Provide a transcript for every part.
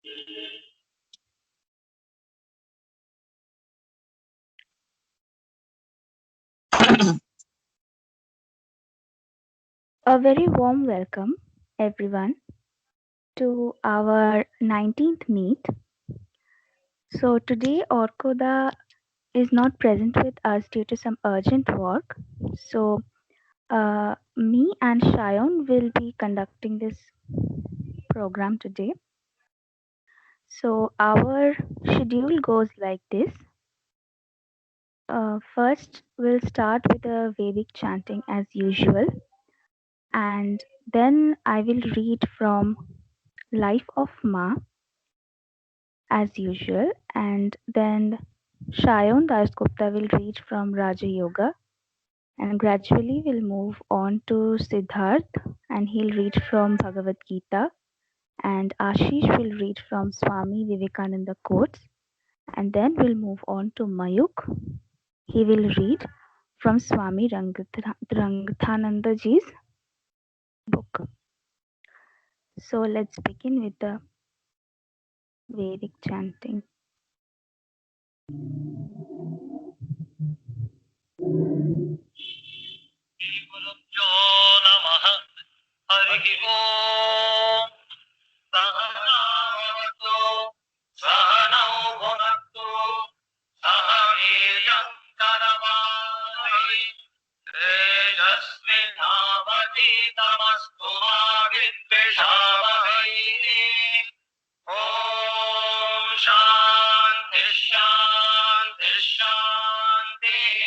A very warm welcome, everyone, to our 19th meet. So, today Orkoda is not present with us due to some urgent work. So, me and Shayon will be conducting this program today. So, our schedule goes like this. First, we'll start with a Vedic chanting as usual, and then I will read from Life of Ma as usual, and then Shayon Dasgupta will read from Raja Yoga, and gradually we'll move on to Siddharth, and he'll read from Bhagavad Gita, and Ashish will read from Swami Vivekananda quotes, and then we'll move on to Mayuk. He will read from Swami Rangathananda ji's book. So let's begin with the Vedic chanting. गुरुभ्यो नमः हरिः ओम् सहनावतु सहनौ भुनक्तु सह वीर्यं करवावहै तेजस्विनावतीतमस्तु मा विद्विषावहै ॐ शान्ति शान्ति शान्तिः.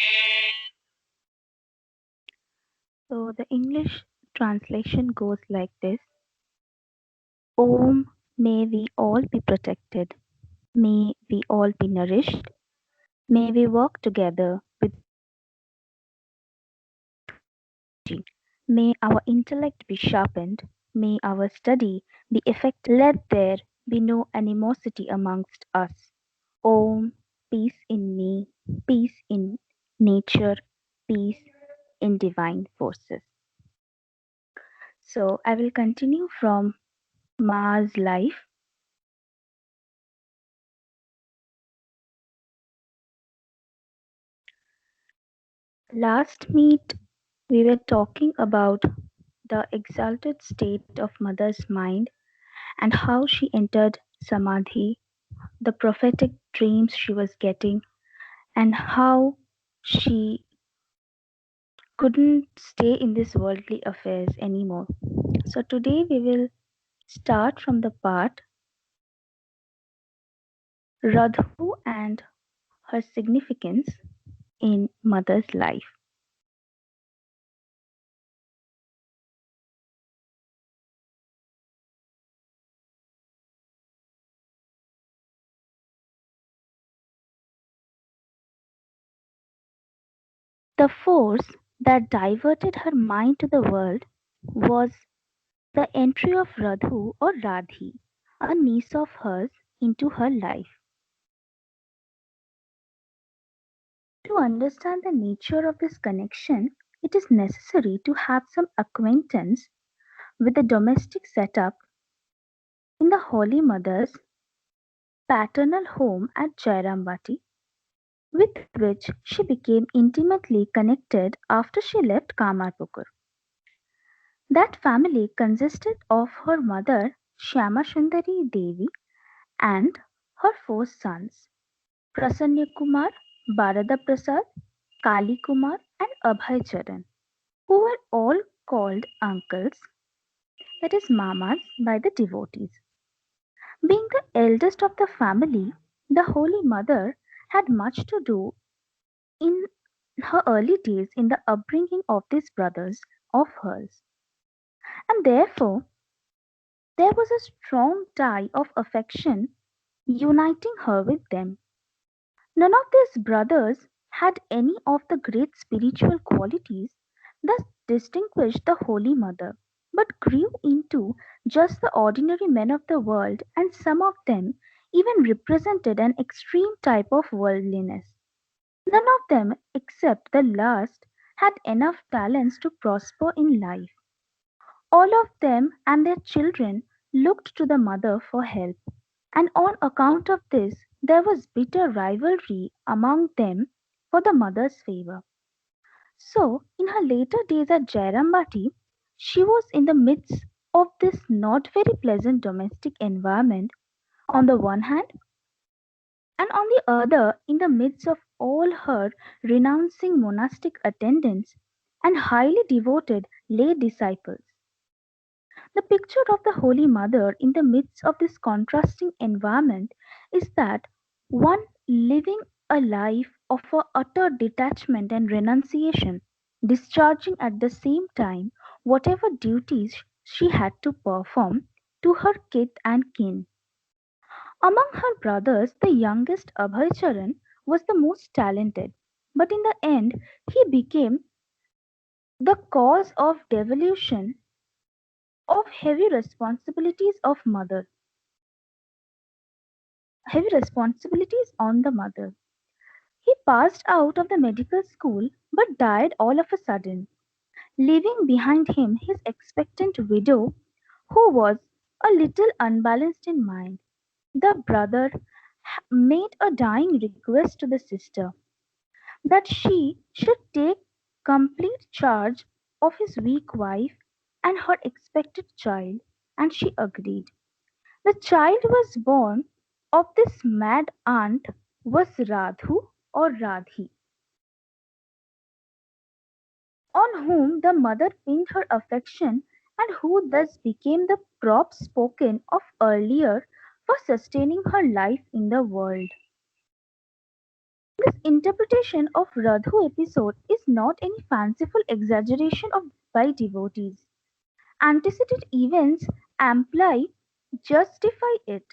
So the English translation goes like this: Om, may we all be protected. May we all be nourished. May we work together with May our intellect be sharpened. May our study be effective. Let there be no animosity amongst us. Om, peace in me, peace in nature, peace in divine forces. So I will continue from Ma's life. Last meet, we were talking about the exalted state of mother's mind and how she entered samadhi, the prophetic dreams she was getting, and how she couldn't stay in this worldly affairs anymore. So today we will start from the part Radhu and her significance in mother's life. The force that diverted her mind to the world was the entry of Radhu or Radhi, a niece of hers, into her life. To understand the nature of this connection, it is necessary to have some acquaintance with the domestic setup in the Holy Mother's paternal home at Jairambati, with which she became intimately connected after she left Kamarpukur. That family consisted of her mother Shyamashundari Devi and her four sons Prasanna Kumar, Bharada Prasad, Kali Kumar, and Abhay Charan, who were all called uncles, that is mamas, by the devotees. Being the eldest of the family, the Holy Mother had much to do in her early days in the upbringing of these brothers of hers, and therefore there was a strong tie of affection uniting her with them. None of these brothers had any of the great spiritual qualities that distinguished the Holy Mother, but grew into just the ordinary men of the world, and some of them even represented an extreme type of worldliness. None of them, except the last, had enough talents to prosper in life. All of them and their children looked to the mother for help, and on account of this there was bitter rivalry among them for the mother's favor. So, in her later days at Jairambati, she was in the midst of this not very pleasant domestic environment on the one hand, and on the other, in the midst of all her renouncing monastic attendants and highly devoted lay disciples. The picture of the Holy Mother in the midst of this contrasting environment is that one living a life of a utter detachment and renunciation, discharging at the same time whatever duties she had to perform to her kith and kin. Among her brothers, the youngest Abhaycharan was the most talented, but in the end he became the cause of devolution of heavy responsibilities on the mother. He passed out of the medical school but died all of a sudden, leaving behind him his expectant widow, who was a little unbalanced in mind. The brother made a dying request to the sister that she should take complete charge of his weak wife and her expected child, and she agreed. The child was born of this mad aunt was Radhu or Radhi, on whom the mother pinned her affection and who thus became the prop spoken of earlier for sustaining her life in the world. This interpretation of Radhu episode is not any fanciful exaggeration of by devotees. Antecedent events amply justify it.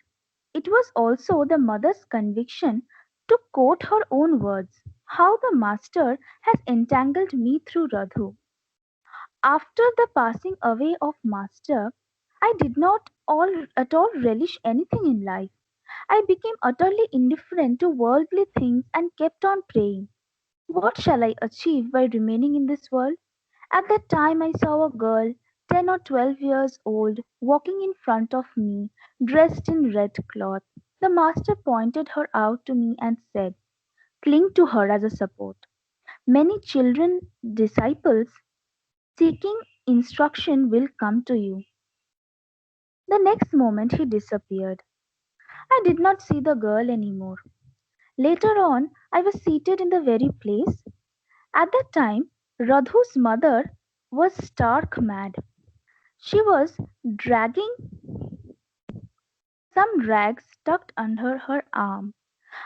It was also the mother's conviction, to quote her own words, how the master has entangled me through Radhu. After the passing away of master, I did not at all relish anything in life. I became utterly indifferent to worldly things and kept on praying. What shall I achieve by remaining in this world? At that time I saw a girl, 10 or 12 years old, walking in front of me, dressed in red cloth. The master pointed her out to me and said, cling to her as a support. Many children, disciples, seeking instruction will come to you. The next moment he disappeared. I did not see the girl anymore. Later on, I was seated in the very place. At that time, Radhu's mother was stark mad. She was dragging some rags tucked under her arm.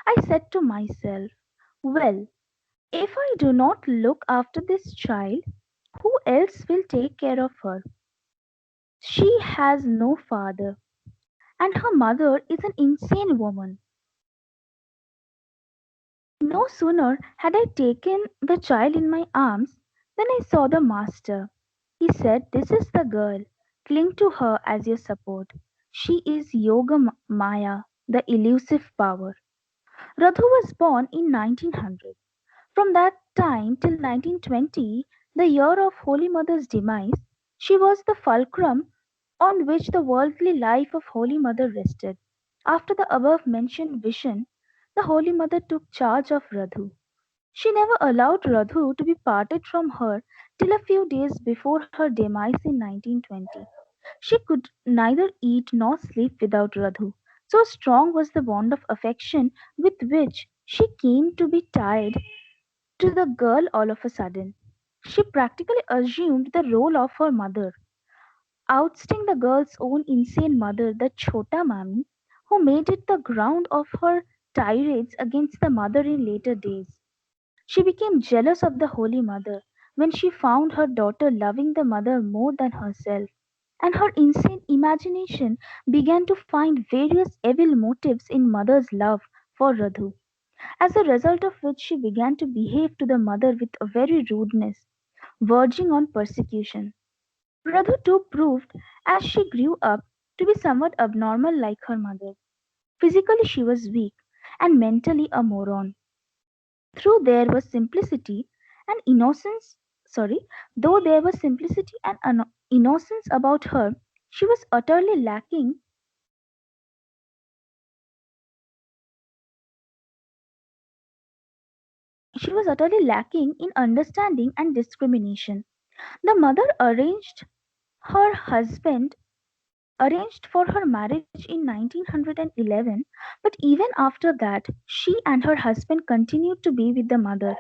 I said to myself, well, if I do not look after this child, who else will take care of her? She has no father, and her mother is an insane woman. No sooner had I taken the child in my arms than I saw the master. He said, this is the girl. Cling to her as your support. She is Yoga Maya, the elusive power. Radhu was born in 1900. From that time till 1920, the year of Holy Mother's demise, she was the fulcrum on which the worldly life of Holy Mother rested. After the above mentioned vision, the Holy Mother took charge of Radhu. She never allowed Radhu to be parted from her till a few days before her demise in 1920. She could neither eat nor sleep without Radhu. So strong was the bond of affection with which she came to be tied to the girl all of a sudden. She practically assumed the role of her mother, ousting the girl's own insane mother, the Chota Mami, who made it the ground of her tirades against the mother in later days. She became jealous of the Holy Mother when she found her daughter loving the mother more than herself, and her insane imagination began to find various evil motives in mother's love for Radhu, as a result of which she began to behave to the mother with a very rudeness, verging on persecution. Radhu too proved, as she grew up, to be somewhat abnormal like her mother. Physically she was weak, and mentally a moron. Through there was simplicity and innocence, sorry, though there was simplicity and innocence about her, she was utterly lacking she was utterly lacking in understanding and discrimination. The mother her husband arranged for her marriage in 1911, but even after that, she and her husband continued to be with the mother.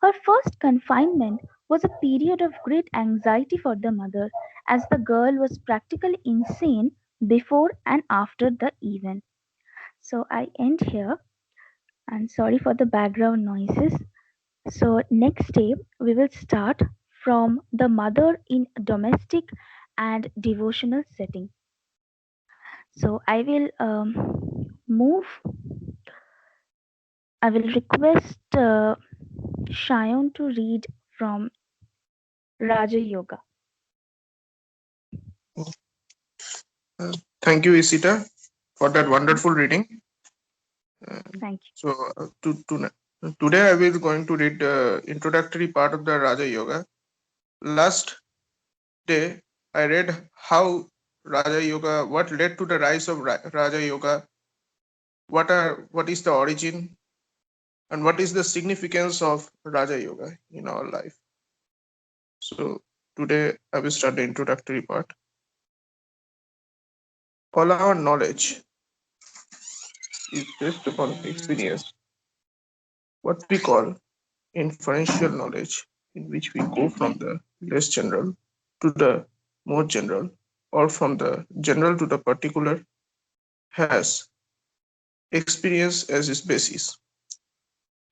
Her first confinement was a period of great anxiety for the mother, as the girl was practically insane before and after the event. So I end here, and sorry for the background noises. So next day we will start from the mother in domestic and devotional setting. So move. I will request Shayon to read from Raja Yoga. Uh, Thank you, Isita, for that wonderful reading. Uh, Thank so, today I will going to read the introductory part of the Raja Yoga. Last day, I read how Raja Yoga, what led to the rise of Raja Yoga, what is the origin, and what is the significance of Raja Yoga in our life. So, today I will start the introductory part. All our knowledge is based upon experience, what we call inferential knowledge, in which we go from the less general to the more general, or from the general to the particular, has experience as its basis.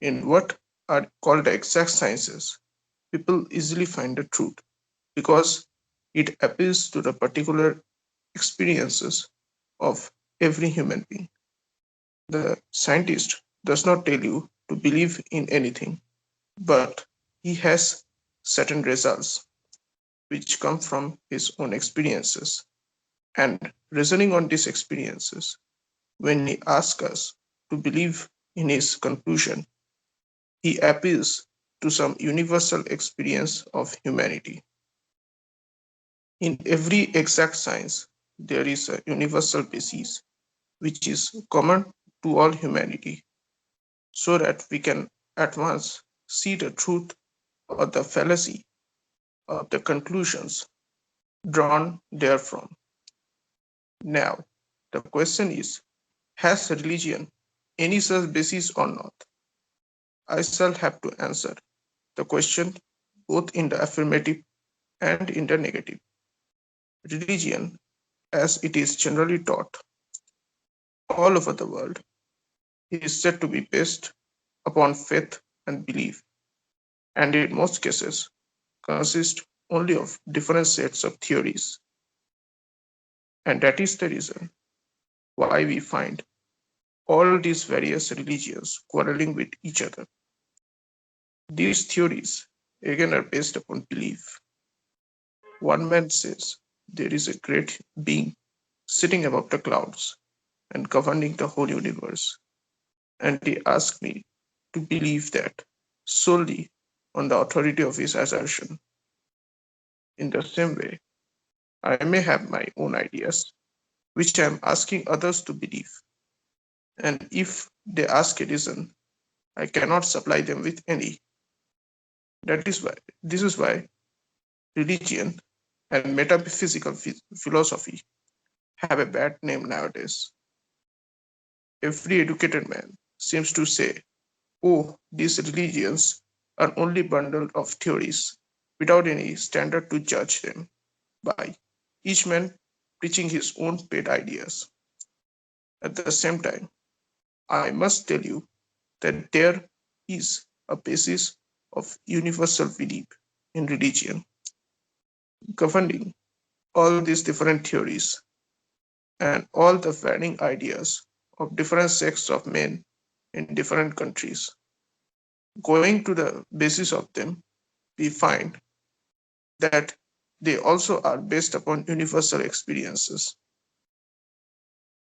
In what are called the exact sciences, people easily find the truth because it appeals to the particular experiences of every human being. The scientist does not tell you to believe in anything, but he has certain results which come from his own experiences. And reasoning on these experiences, when he asks us to believe in his conclusion, he appeals to some universal experience of humanity. In every exact science, there is a universal basis which is common to all humanity, so that we can at once see the truth or the fallacy of the conclusions drawn therefrom. Now, the question is, has religion any such basis or not? I shall have to answer the question both in the affirmative and in the negative. Religion, as it is generally taught all over the world, is said to be based upon faith and belief, and in most cases consists only of different sets of theories. And that is the reason why we find all these various religions quarreling with each other. These theories again are based upon belief. One man says there is a great being sitting above the clouds and governing the whole universe, and he asked me to believe that solely on the authority of his assertion. In the same way, I may have my own ideas, which I am asking others to believe, and if they ask a reason, I cannot supply them with any. That is why this is why religion and metaphysical philosophy have a bad name nowadays. Every educated man seems to say, oh, these religions are only bundle of theories without any standard to judge them by, each man preaching his own pet ideas. At the same time, I must tell you that there is a basis of universal belief in religion governing all these different theories and all the varying ideas of different sects of men in different countries. Going to the basis of them, we find that they also are based upon universal experiences.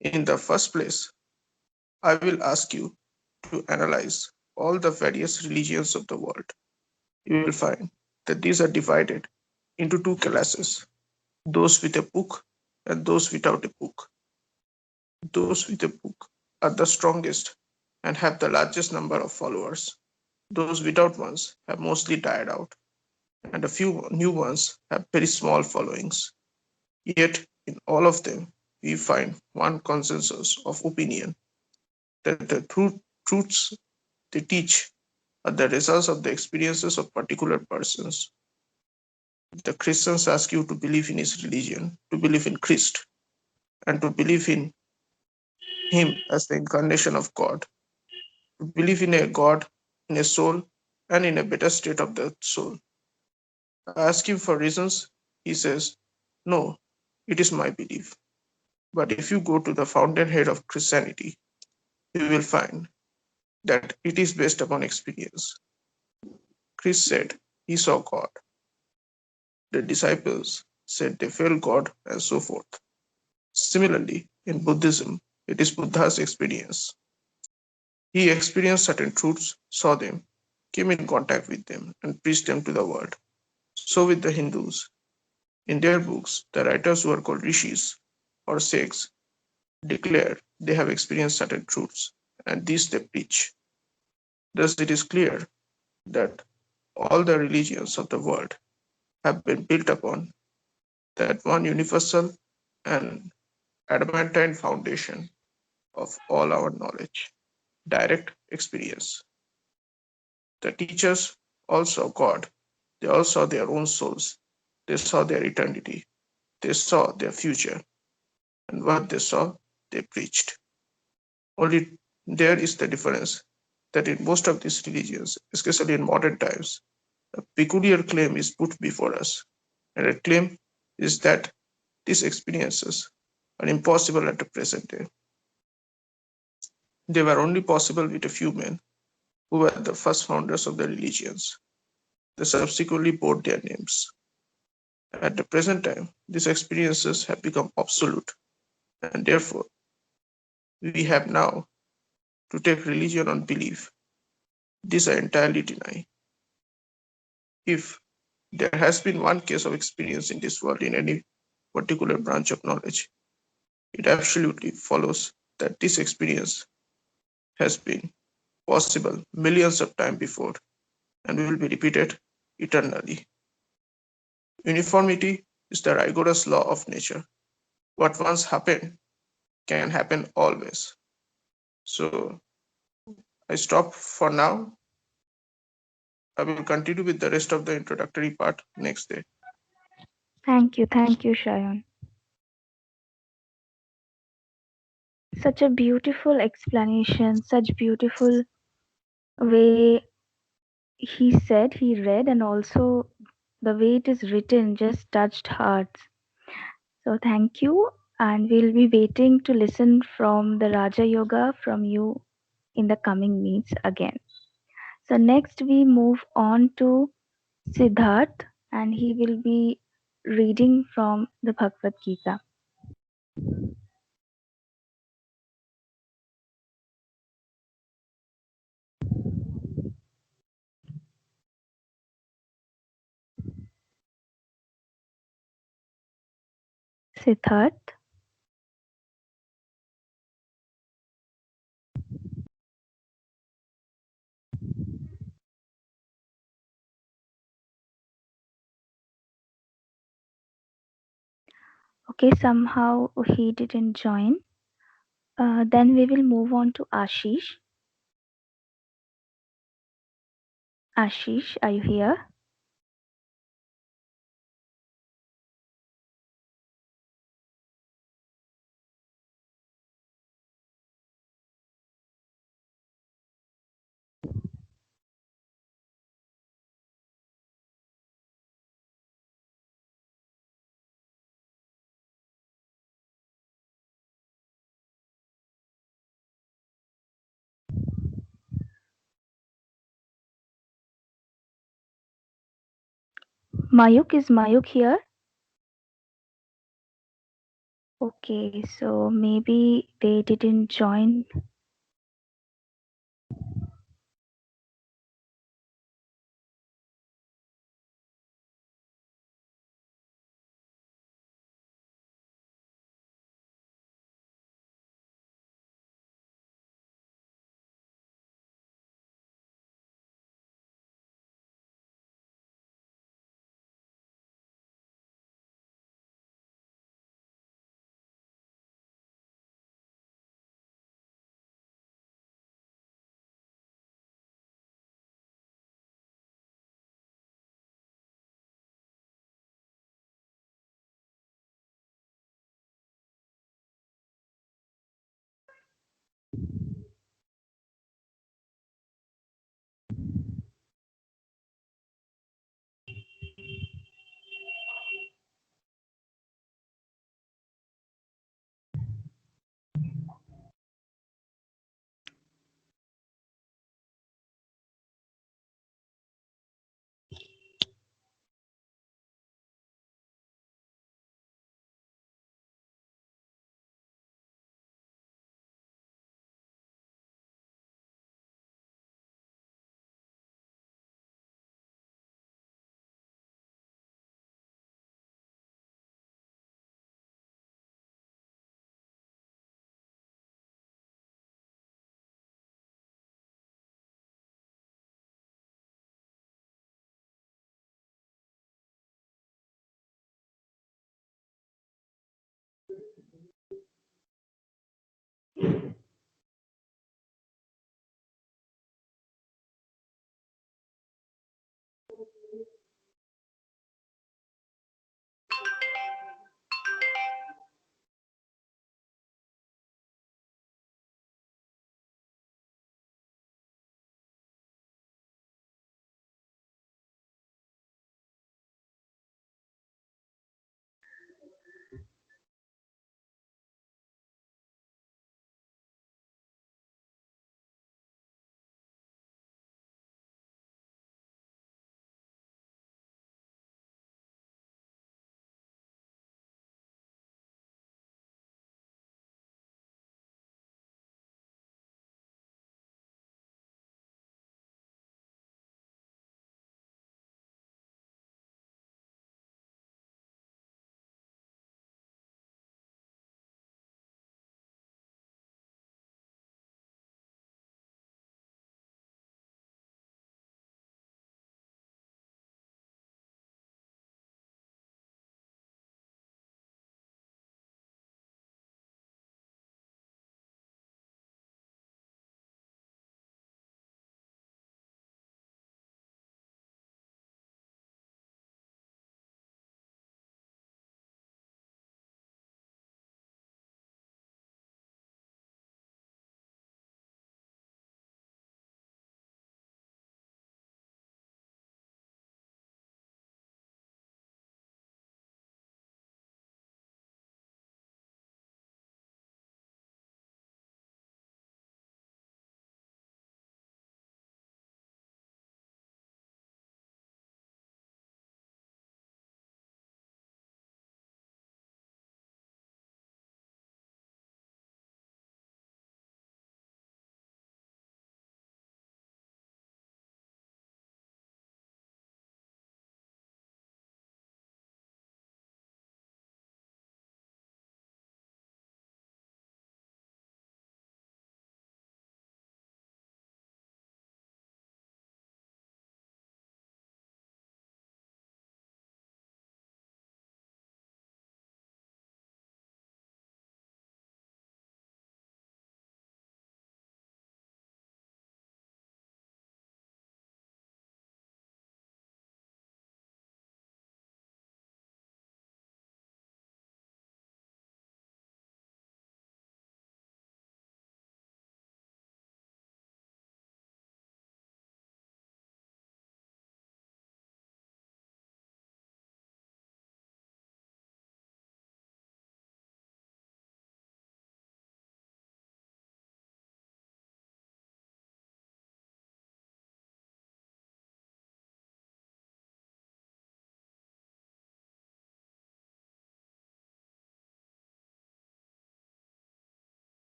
In the first place, I will ask you to analyze all the various religions of the world. You will find that these are divided into two classes, those with a book and those without a book. Those with a book are the strongest and have the largest number of followers. Those without ones have mostly died out, and a few new ones have very small followings. Yet, in all of them, we find one consensus of opinion that the truths they teach are the results of the experiences of particular persons. The Christians ask you to believe in his religion, to believe in Christ, and to believe in him as the incarnation of God, to believe in a God, in a soul, and in a better state of the soul. I ask him for reasons. He says, no, it is my belief. But if you go to the fountainhead of Christianity, you will find that it is based upon experience. Chris said he saw God. The disciples said they felt God, and so forth. Similarly, in Buddhism, it is Buddha's experience. He experienced certain truths, saw them, came in contact with them, and preached them to the world. So with the Hindus. In their books, the writers who are called rishis or sages declare they have experienced certain truths, and these they preach. Thus, it is clear that all the religions of the world have been built upon that one universal and adamantine foundation of all our knowledge, direct experience. The teachers all saw God, they all saw their own souls, they saw their eternity, they saw their future, and what they saw, they preached. Only there is the difference that in most of these religions, especially in modern times, a peculiar claim is put before us, and a claim is that these experiences are impossible at the present day. They were only possible with a few men who were the first founders of the religions. They subsequently bore their names. At the present time, these experiences have become obsolete, and therefore, we have now to take religion on belief. This I entirely deny. If there has been one case of experience in this world in any particular branch of knowledge, it absolutely follows that this experience has been possible millions of times before and will be repeated eternally. Uniformity is the rigorous law of nature. What once happened can happen always. So I stop for now. I will continue with the rest of the introductory part next day. Thank you, Shayan. Such a beautiful explanation, such beautiful way he said, he read, and also the way it is written just touched hearts. So thank you, and we'll be waiting to listen from the Raja Yoga from you in the coming meets again. So next we move on to Siddharth, and he will be reading from the Bhagavad Gita. Siddharth. Okay, somehow he didn't join. Then we will move on to Ashish. Ashish, are you here? Mayuk, is Mayuk here? Okay, so maybe they didn't join.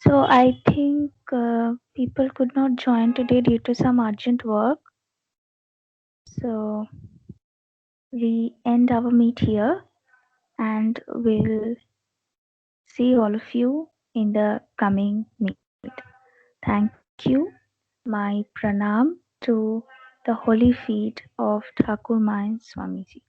So I think people could not join today due to some urgent work. So we end our meet here and we'll see all of you in the coming meet. Thank you. My pranam to the holy feet of Thakur Swamiji.